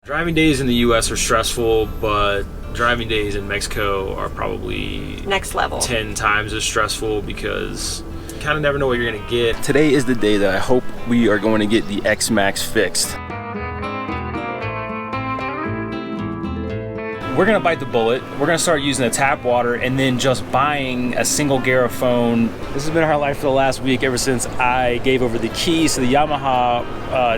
Driving days in the US are stressful, but driving days in Mexico are probably next level. 10 times as stressful because you kind of never know what you're gonna get. Today is the day that I hope we are going to get the Xmax fixed. We're gonna bite the bullet. We're gonna start using the tap water and then just buying a single Garofone. This has been our life for the last week ever since I gave over the keys to the Yamaha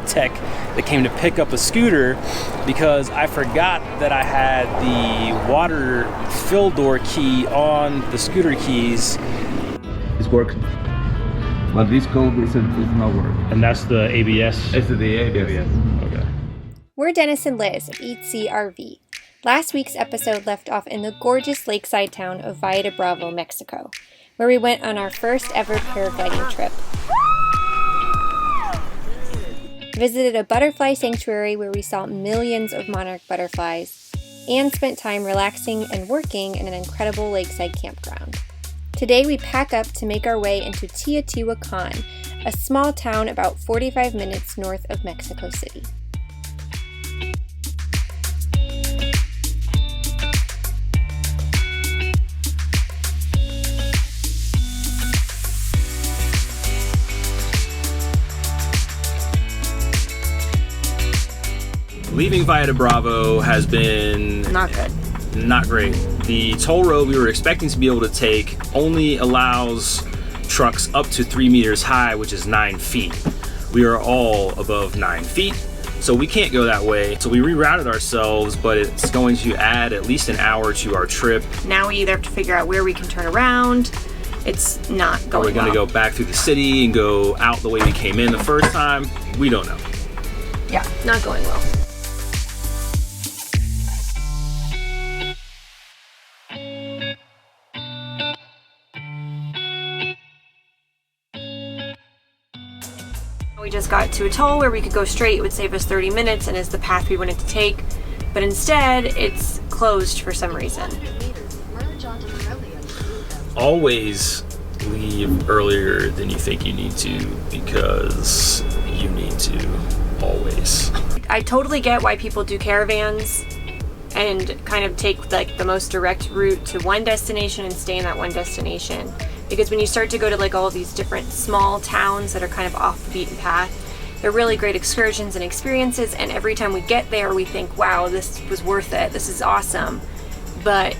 tech that came to pick up a scooter because I forgot that I had the water fill door key on the scooter keys. It's working, but this code is not working. And that's the ABS? It's the ABS. Okay. We're Dennis and Liz of Eat See RV. Last week's episode left off in the gorgeous lakeside town of Valle de Bravo, Mexico, where we went on our first ever paragliding trip. Visited a butterfly sanctuary where we saw millions of monarch butterflies, and spent time relaxing and working in an incredible lakeside campground. Today we pack up to make our way into Teotihuacan, a small town about 45 minutes north of Mexico City. Leaving Valle de Bravo has been Not good. Not great. The toll road we were expecting to be able to take only allows trucks up to 3 meters high, which is 9 feet. We are all above 9 feet, so we can't go that way. So we rerouted ourselves, but it's going to add at least an hour to our trip. Now we either have to figure out where we can turn around. It's not going well. Are we going to go back through the city and go out the way we came in the first time? We don't know. Yeah, not going well. We just got to a toll where we could go straight. It would save us 30 minutes and is the path we wanted to take. But instead, it's closed for some reason. Always leave earlier than you think you need to because you need to, always. I totally get why people do caravans and kind of take like the most direct route to one destination and stay in that one destination. Because when you start to go to like all of these different small towns that are kind of off the beaten path, they're really great excursions and experiences, and every time we get there we think, wow, this was worth it, this is awesome. But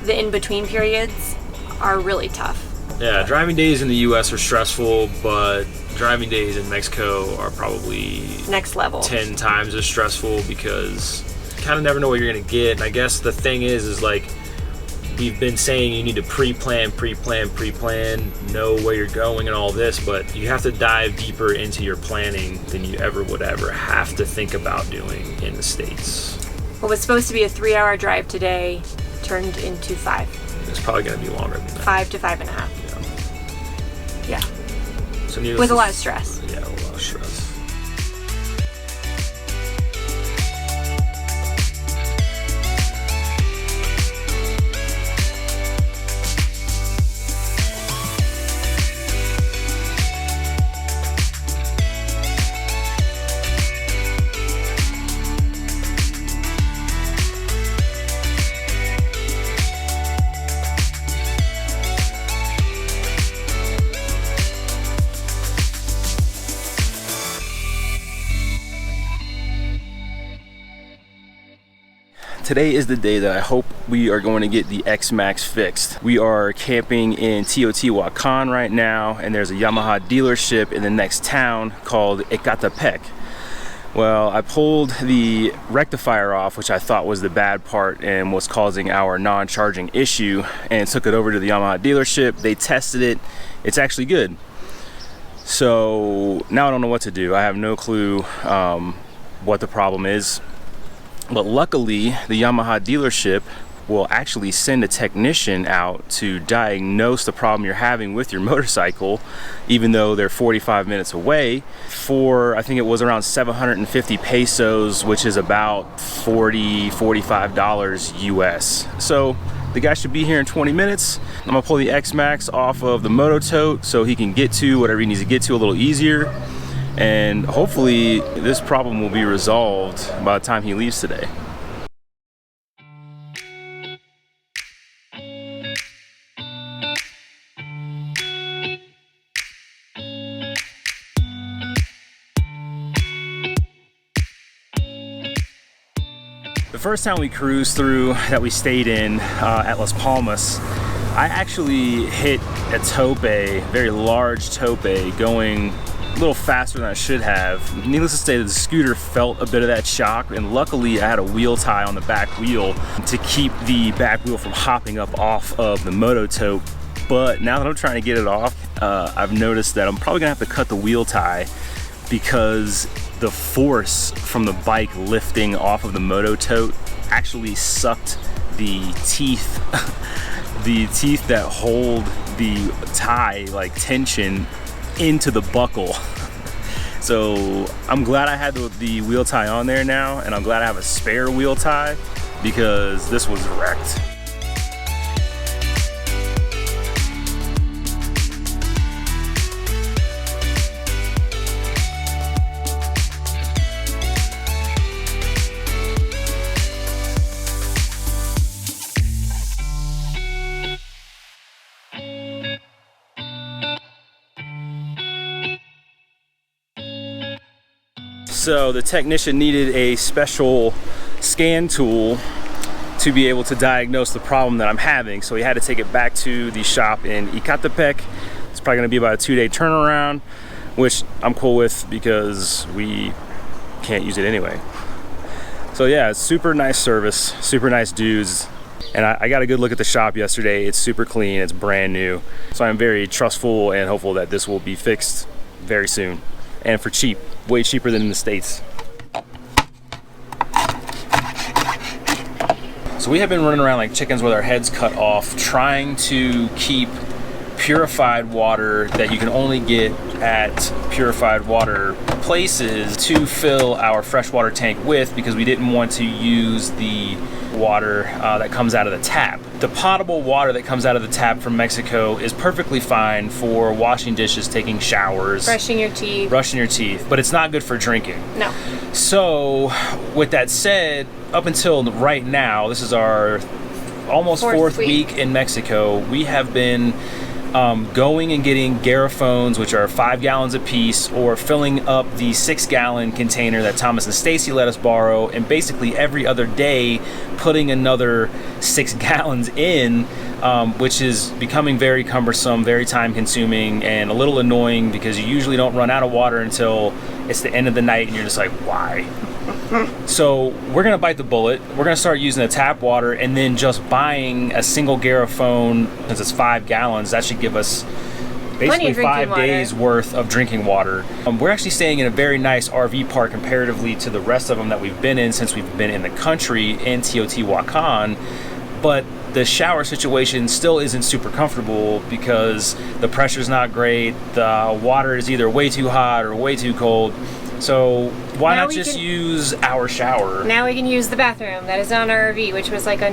the in-between periods are really tough. Yeah, driving days in the US are stressful, but driving days in Mexico are probably next level. 10 times as stressful because you kind of never know what you're gonna get. And I guess the thing is like, we've been saying you need to pre-plan, know where you're going and all this, but you have to dive deeper into your planning than you would ever have to think about doing in the States. What was supposed to be a 3-hour drive today turned into 5. It's probably gonna be longer than that. 5 to 5.5. Yeah. So with a lot of stress. Yeah, a lot of stress. Today is the day that I hope we are going to get the Xmax fixed. We are camping in Teotihuacan right now, and there's a Yamaha dealership in the next town called Ecatepec. Well, I pulled the rectifier off, which I thought was the bad part and was causing our non-charging issue, and took it over to the Yamaha dealership. They tested it. It's actually good. So now I don't know what to do. I have no clue what the problem is. But luckily, the Yamaha dealership will actually send a technician out to diagnose the problem you're having with your motorcycle, even though they're 45 minutes away, for I think it was around 750 pesos, which is about $45 US. So the guy should be here in 20 minutes. I'm gonna pull the Xmax off of the moto tote so he can get to whatever he needs to get to a little easier. and hopefully this problem will be resolved by the time he leaves today. The first time we cruised through that we stayed in at Las Palmas, I actually hit a tope, very large tope, going a little faster than I should have. Needless to say, the scooter felt a bit of that shock, and luckily I had a wheel tie on the back wheel to keep the back wheel from hopping up off of the moto tope. But now that I'm trying to get it off, I've noticed that I'm probably gonna have to cut the wheel tie because the force from the bike lifting off of the moto tote actually sucked the teeth the teeth that hold the tie, like tension, into the buckle. So I'm glad I had the wheel tie on there now, and I'm glad I have a spare wheel tie because this was wrecked. So the technician needed a special scan tool to be able to diagnose the problem that I'm having. So he had to take it back to the shop in Ecatepec. It's probably gonna be about a 2-day turnaround, which I'm cool with because we can't use it anyway. So yeah, it's super nice service, super nice dudes. And I got a good look at the shop yesterday. It's super clean, it's brand new. So I'm very trustful and hopeful that this will be fixed very soon. And for cheap, way cheaper than in the States. So we have been running around like chickens with our heads cut off, trying to keep purified water that you can only get at purified water places to fill our freshwater tank with, because we didn't want to use the water that comes out of the tap. The potable water that comes out of the tap from Mexico is perfectly fine for washing dishes, taking showers, brushing your teeth, but it's not good for drinking. No. So with that said, up until right now, this is our almost fourth week in Mexico, we have been going and getting garrafones, which are 5 gallons a piece, or filling up the 6-gallon container that Thomas and Stacy let us borrow, and basically every other day putting another 6 gallons in, which is becoming very cumbersome, very time consuming, and a little annoying because you usually don't run out of water until it's the end of the night and you're just like, why? So we're gonna bite the bullet. We're gonna start using the tap water, and then just buying a single garrafone, because it's 5 gallons, that should give us basically 5 days worth of drinking water. We're actually staying in a very nice RV park comparatively to the rest of them that we've been in since we've been in the country, in Teotihuacan, but the shower situation still isn't super comfortable because the pressure's not great, the water is either way too hot or way too cold. So why not just use our shower? Now we can use the bathroom that is on our RV, which was like a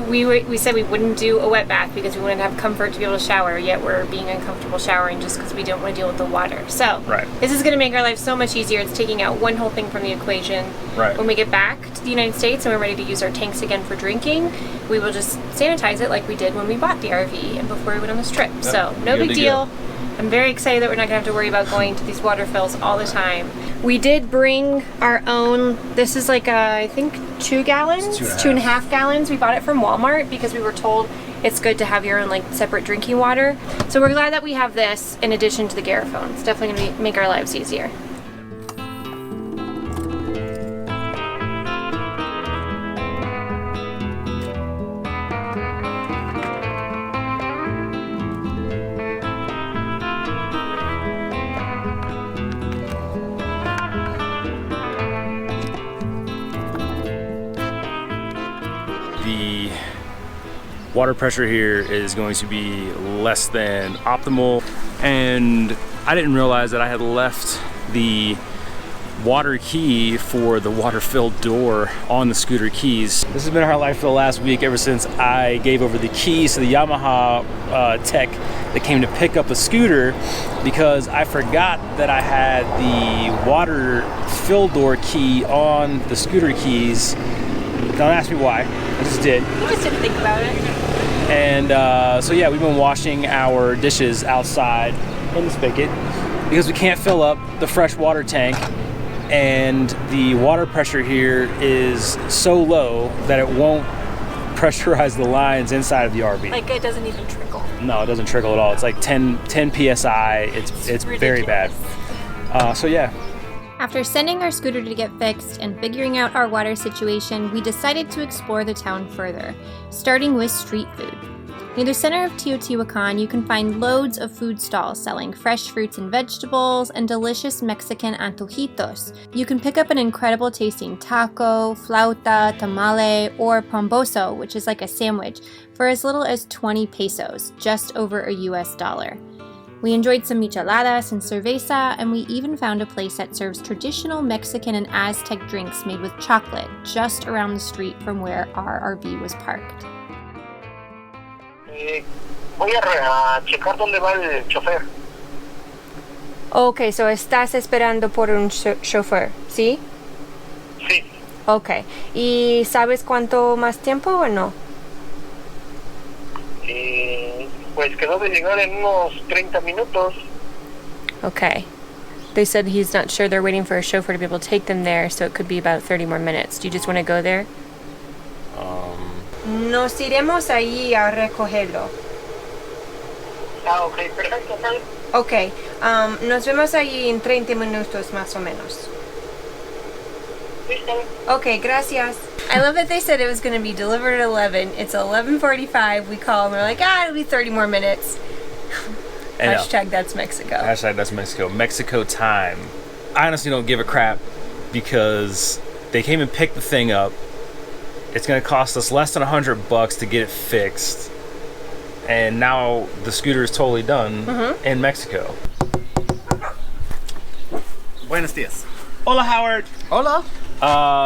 we said we wouldn't do a wet bath because we wouldn't have comfort to be able to shower, yet we're being uncomfortable showering just because we don't want to deal with the water. So this is going to make our life so much easier. It's taking out one whole thing from the equation. When we get back to the United States and we're ready to use our tanks again for drinking, we will just sanitize it like we did when we bought the RV and before we went on this trip. Yep. So no big deal. I'm very excited that we're not going to have to worry about going to these water fills all the time. We did bring our own, this is like I think 2 gallons, 2.5 gallons. We bought it from Walmart because we were told it's good to have your own like separate drinking water. So we're glad that we have this in addition to the garrafone. It's definitely going to make our lives easier. The water pressure here is going to be less than optimal, and I didn't realize that I had left the water key for the water-filled door on the scooter keys. This has been our life for the last week, ever since I gave over the keys to the Yamaha tech that came to pick up the scooter, because I forgot that I had the water-filled door key on the scooter keys. Don't ask me why, I just did. You just didn't think about it. And so yeah, we've been washing our dishes outside in the spigot because we can't fill up the fresh water tank, and the water pressure here is so low that it won't pressurize the lines inside of the RV. Like it doesn't even trickle. No, it doesn't trickle at all. It's like 10 PSI. It's very bad. So yeah. After sending our scooter to get fixed and figuring out our water situation, we decided to explore the town further, starting with street food. Near the center of Teotihuacan, you can find loads of food stalls selling fresh fruits and vegetables and delicious Mexican antojitos. You can pick up an incredible tasting taco, flauta, tamale, or pomboso, which is like a sandwich, for as little as 20 pesos, just over a US dollar. We enjoyed some micheladas and cerveza, and we even found a place that serves traditional Mexican and Aztec drinks made with chocolate just around the street from where our RV was parked. Voy a checar dónde va el chofer. Okay, so estás esperando por un chofer, ¿sí? Sí. Okay. ¿Y sabes cuánto más tiempo o no? Pues quedó de llegar en unos 30 minutos. Okay. They said he's not sure. They're waiting for a chauffeur to be able to take them there, so it could be about 30 more minutes. Do you just want to go there? Nos iremos allí a recogerlo. Ok, perfecto, ¿sabes? Okay. Nos vemos allí en 30 minutos más o menos. Okay, gracias. I love that they said it was going to be delivered at 11. It's 11:45. We call and we're like, it'll be 30 more minutes. Hashtag that's Mexico. Hashtag that's Mexico. Mexico time. I honestly don't give a crap because they came and picked the thing up. It's going to cost us less than $100 to get it fixed. And now the scooter is totally done in Mexico. Buenos días. Hola, Howard. Hola.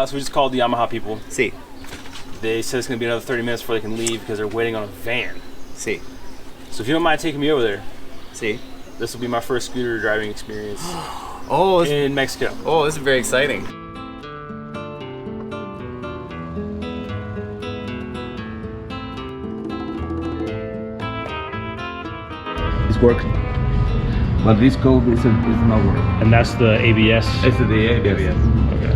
So we just called the Yamaha people. Sí. They said it's going to be another 30 minutes before they can leave because they're waiting on a van. Sí. So if you don't mind taking me over there, Sí. this will be my first scooter driving experience Oh, in Mexico. oh, this is very exciting. It's working. But this code is not working. And that's the ABS? It's the ABS. Okay.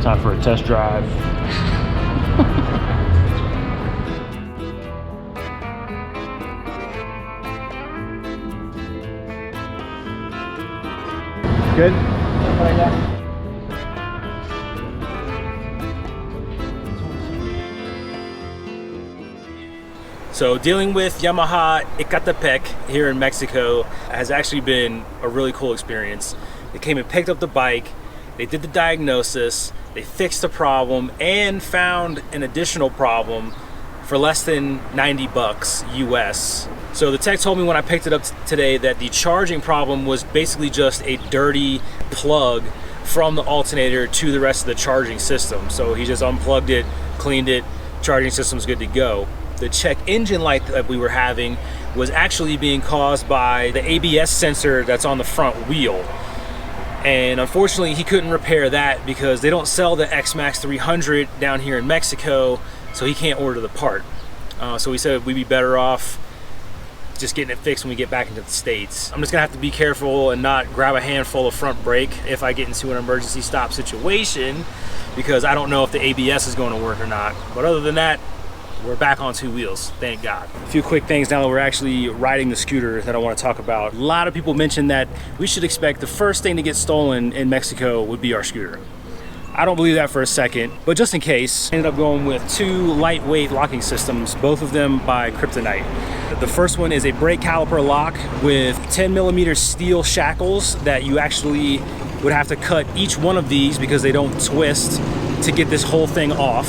Time for a test drive. Good? So dealing with Yamaha Ecatepec here in Mexico has actually been a really cool experience. They came and picked up the bike, they did the diagnosis, they fixed the problem and found an additional problem for less than 90 bucks US. So the tech told me when I picked it up today that the charging problem was basically just a dirty plug from the alternator to the rest of the charging system. So he just unplugged it, cleaned it, charging system's good to go. The check engine light that we were having was actually being caused by the ABS sensor that's on the front wheel. And unfortunately he couldn't repair that because they don't sell the Xmax 300 down here in Mexico, so he can't order the part. So we said we'd be better off just getting it fixed when we get back into the States. I'm just gonna have to be careful and not grab a handful of front brake if I get into an emergency stop situation, because I don't know if the ABS is going to work or not. But other than that, we're back on two wheels, thank God. A few quick things now that we're actually riding the scooter that I want to talk about. A lot of people mentioned that we should expect the first thing to get stolen in Mexico would be our scooter. I don't believe that for a second, but just in case, I ended up going with two lightweight locking systems, both of them by Kryptonite. The first one is a brake caliper lock with 10mm steel shackles that you actually would have to cut each one of these because they don't twist to get this whole thing off.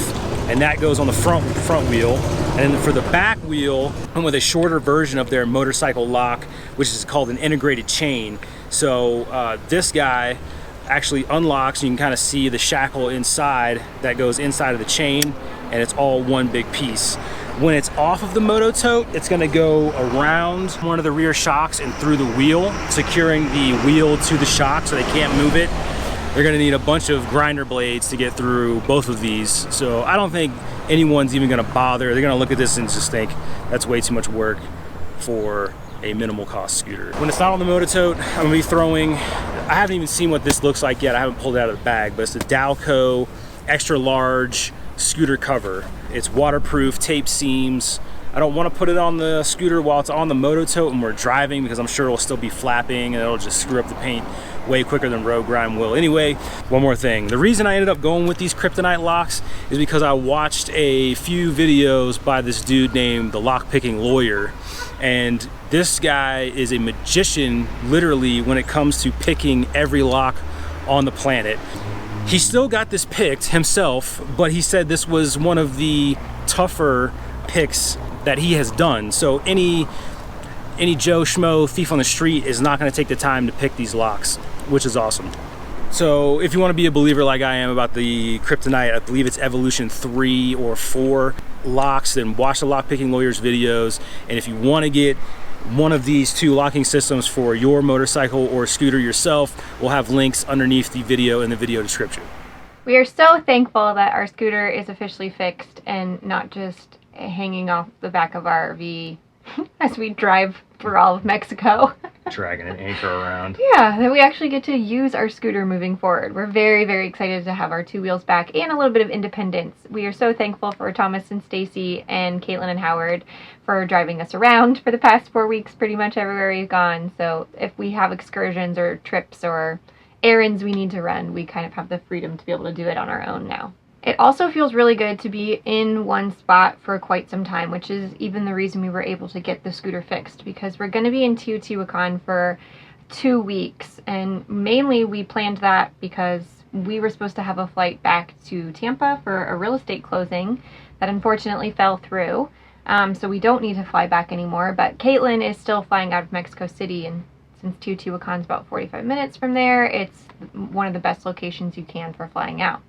and that goes on the front wheel. And then for the back wheel, I'm with a shorter version of their motorcycle lock, which is called an integrated chain. So this guy actually unlocks, and you can kind of see the shackle inside that goes inside of the chain, and it's all one big piece. When it's off of the moto tote, it's gonna go around one of the rear shocks and through the wheel, securing the wheel to the shock so they can't move it. They're gonna need a bunch of grinder blades to get through both of these. So I don't think anyone's even gonna bother. They're gonna look at this and just think that's way too much work for a minimal cost scooter. When it's not on the moto tote, I'm gonna be throwing, I haven't even seen what this looks like yet. I haven't pulled it out of the bag, but it's the Dalco extra large scooter cover. It's waterproof, tape seams. I don't want to put it on the scooter while it's on the moto tote and we're driving, because I'm sure it'll still be flapping and it'll just screw up the paint way quicker than road grime will. Anyway, one more thing. The reason I ended up going with these kryptonite locks is because I watched a few videos by this dude named the Lock Picking Lawyer, and this guy is a magician literally when it comes to picking every lock on the planet. He still got this picked himself, but he said this was one of the tougher picks that he has done. So any Joe Schmo thief on the street is not going to take the time to pick these locks, which is awesome. So if you want to be a believer like I am about the kryptonite, I believe it's evolution 3 or 4 locks, then watch the Lock Picking Lawyer's videos. And if you want to get one of these 2 locking systems for your motorcycle or scooter yourself, we'll have links underneath the video in the video description. We are so thankful that our scooter is officially fixed and not just hanging off the back of our RV as we drive through all of Mexico. Dragging an anchor around. Yeah, that we actually get to use our scooter moving forward. We're very, very excited to have our 2 wheels back and a little bit of independence. We are so thankful for Thomas and Stacy and Caitlin and Howard for driving us around for the past 4 weeks, pretty much everywhere we've gone. So if we have excursions or trips or errands we need to run, we kind of have the freedom to be able to do it on our own now. It also feels really good to be in one spot for quite some time, which is even the reason we were able to get the scooter fixed, because we're going to be in Teotihuacan for 2 weeks. And mainly we planned that because we were supposed to have a flight back to Tampa for a real estate closing that unfortunately fell through. So we don't need to fly back anymore, but Caitlin is still flying out of Mexico City, and since Teotihuacan is about 45 minutes from there, it's one of the best locations you can for flying out.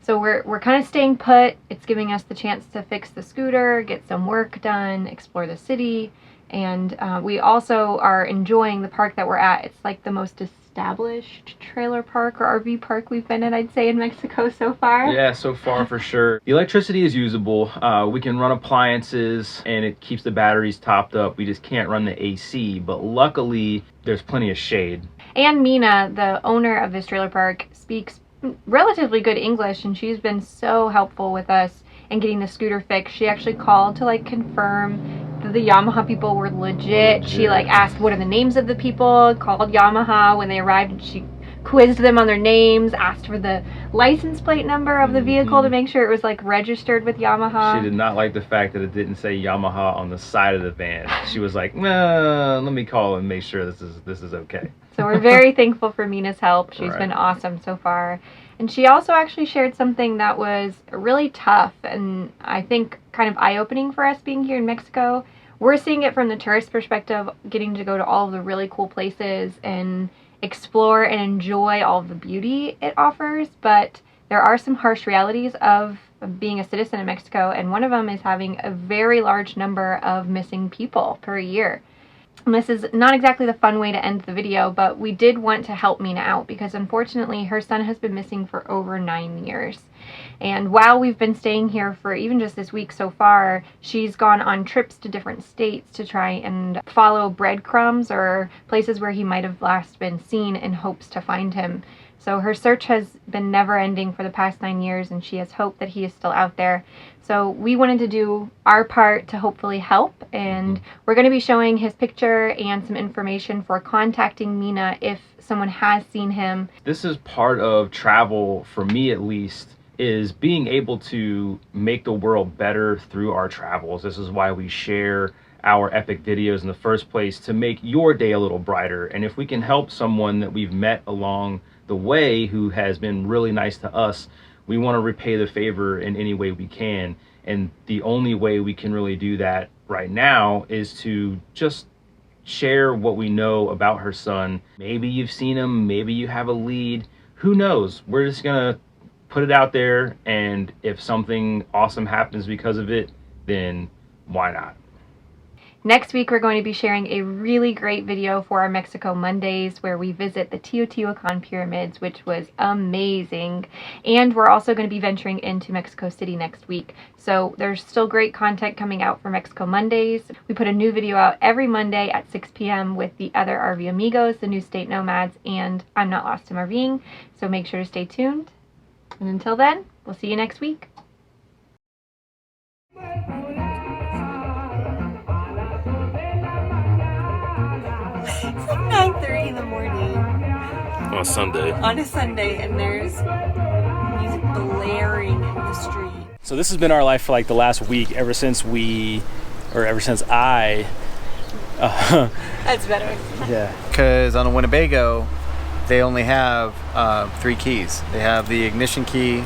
So we're kind of staying put. It's giving us the chance to fix the scooter, get some work done, explore the city, and we also are enjoying the park that we're at. It's like the most established trailer park or RV park we've been in, I'd say, in Mexico so far. Yeah, so far for sure. The electricity is usable. We can run appliances and it keeps the batteries topped up. We just can't run the AC, but luckily there's plenty of shade. And Mina, the owner of this trailer park, speaks relatively good English, and she's been so helpful with us in getting the scooter fixed. She actually called to like confirm that the Yamaha people were legit. She like asked what are the names of the people, called Yamaha when they arrived, and she quizzed them on their names, asked for the license plate number of the vehicle to make sure it was like registered with Yamaha. She did not like the fact that it didn't say Yamaha on the side of the van. She was like, nah, let me call and make sure this is okay. So we're very thankful for Mina's help. She's been awesome so far. And she also actually shared something that was really tough and I think kind of eye-opening for us being here in Mexico. We're seeing it from the tourist perspective, getting to go to all of the really cool places and explore and enjoy all of the beauty it offers. But there are some harsh realities of being a citizen in Mexico, and one of them is having a very large number of missing people per year. And this is not exactly the fun way to end the video, but we did want to help Mina out because unfortunately her son has been missing for over 9 years. And while we've been staying here for even just this week so far, she's gone on trips to different states to try and follow breadcrumbs or places where he might have last been seen in hopes to find him. So her search has been never ending for the past 9 years, and she has hope that he is still out there. So we wanted to do our part to hopefully help, and we're going to be showing his picture and some information for contacting Mina if someone has seen him. This is part of travel, for me at least, is being able to make the world better through our travels. This is why we share our epic videos in the first place, to make your day a little brighter. And if we can help someone that we've met along the way who has been really nice to us, we want to repay the favor in any way we can. And the only way we can really do that right now is to just share what we know about her son. Maybe you've seen him, maybe you have a lead, who knows? We're just gonna put it out there, and if something awesome happens because of it, then why not? Next week, we're going to be sharing a really great video for our Mexico Mondays where we visit the Teotihuacan pyramids, which was amazing. And we're also going to be venturing into Mexico City next week. So there's still great content coming out for Mexico Mondays. We put a new video out every Monday at 6 p.m. with the other RV Amigos, the New State Nomads, and I'm Not Lost in RVing. So make sure to stay tuned. And until then, we'll see you next week. 9:30 in the morning On a Sunday. on a Sunday, and there's music blaring in the street. So this has been our life for like the last week, ever since I That's better. yeah. Because on a Winnebago, they only have 3 keys. They have the ignition key,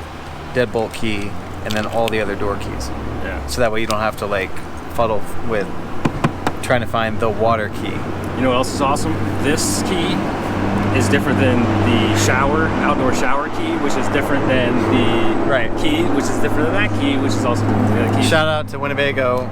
deadbolt key, and then all the other door keys. Yeah. So that way you don't have to like fuddle with trying to find the water key. You know what else is awesome? This key is different than the outdoor shower key, which is different than the key, which is different than that key, which is also different than that key. Shout out to Winnebago.